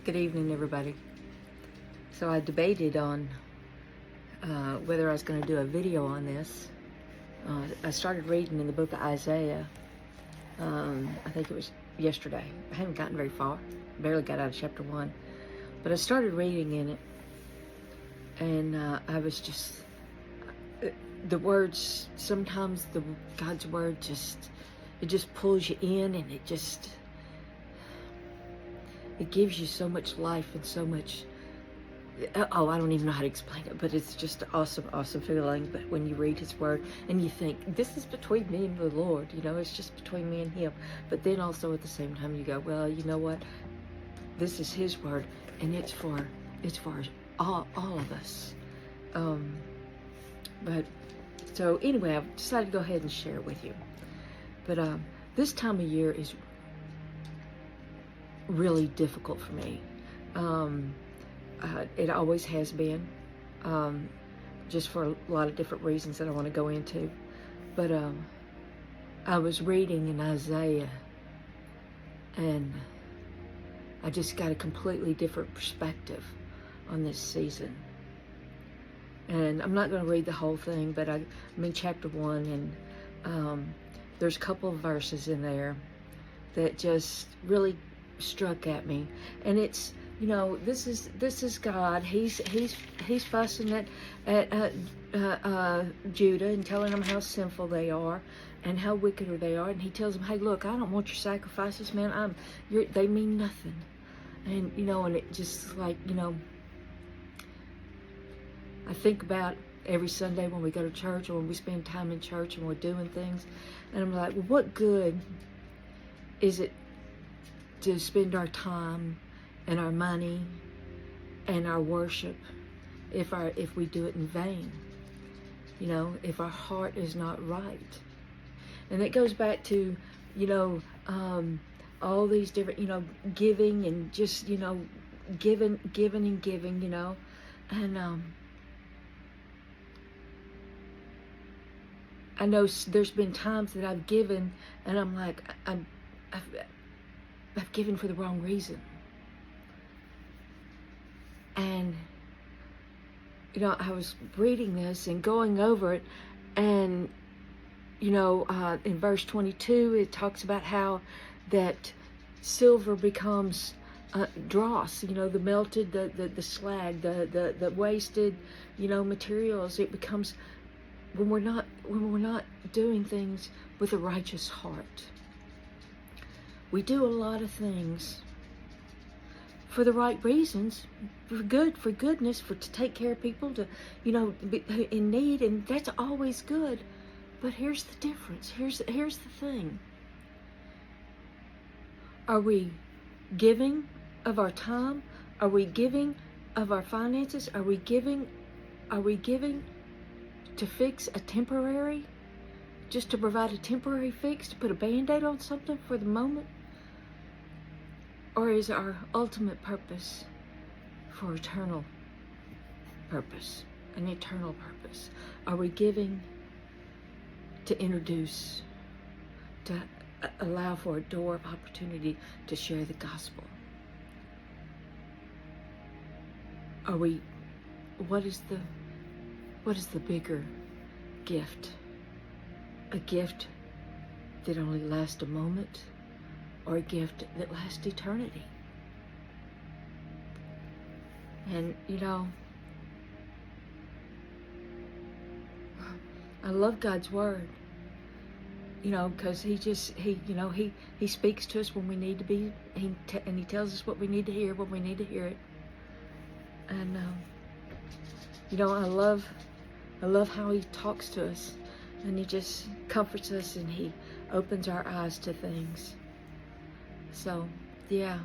Good evening, everybody. So I debated on whether I was going to do a video on this. I started reading in the book of Isaiah. I think it was yesterday. I haven't gotten very far. Barely got out of chapter 1. But I started reading in it. And I was just... the words, sometimes God's word it just pulls you in, and it gives you so much life and so much... I don't even know how to explain it, but it's just an awesome feeling. But when you read his word and you think, this is between me and the Lord, it's just between me and him. But then also at the same time you go, well, you know what? This is his word, and it's for all of us. But so anyway, I've decided to go ahead and share it with you. But this time of year is really difficult for me. It always has been, just for a lot of different reasons that I want to go into. But I was reading in Isaiah, and I just got a completely different perspective on this season. And I'm not going to read the whole thing, but I'm in chapter 1, and there's a couple of verses in there that just really struck at me. And it's, this is God. He's fussing at Judah and telling them how sinful they are and how wicked they are. And he tells them, hey, look, I don't want your sacrifices, man. They mean nothing. And and it just like, I think about every Sunday when we go to church, or when we spend time in church and we're doing things, and I'm like, well, what good is it to spend our time and our money and our worship if we do it in vain? If our heart is not right. And it goes back to all these different giving, and just giving and giving, and I know there's been times that I've given, and I'm like, I've given for the wrong reason. And I was reading this and going over it, and in verse 22 it talks about how that silver becomes dross, the melted, the slag, the wasted materials. It becomes, when we're not doing things with a righteous heart. We do a lot of things for the right reasons, for goodness, to take care of people, to be in need, and that's always good. But here's the difference. Here's the thing. Are we giving of our time? Are we giving of our finances? Are we giving to fix a temporary, just to provide a temporary fix, to put a band-aid on something for the moment? Or is our ultimate purpose for eternal purpose, an eternal purpose? Are we giving to introduce, to allow for a door of opportunity to share the gospel? Are we, what is the bigger gift? A gift that only lasts a moment, or a gift that lasts eternity? And I love God's word, because he speaks to us when we need to be, and he tells us what we need to hear when we need to hear it. And I love how he talks to us, and he just comforts us, and he opens our eyes to things. So, yeah.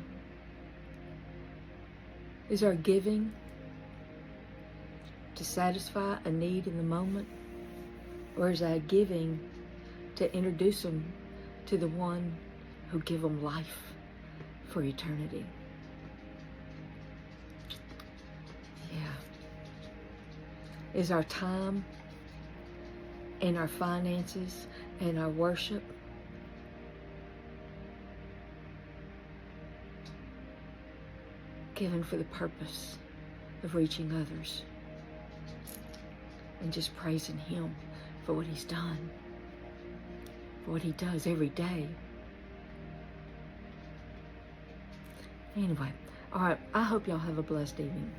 Is our giving to satisfy a need in the moment? Or is our giving to introduce them to the one who give them life for eternity? Yeah. Is our time and our finances and our worship given for the purpose of reaching others and just praising Him for what He's done, for what He does every day. Anyway, all right, I hope y'all have a blessed evening.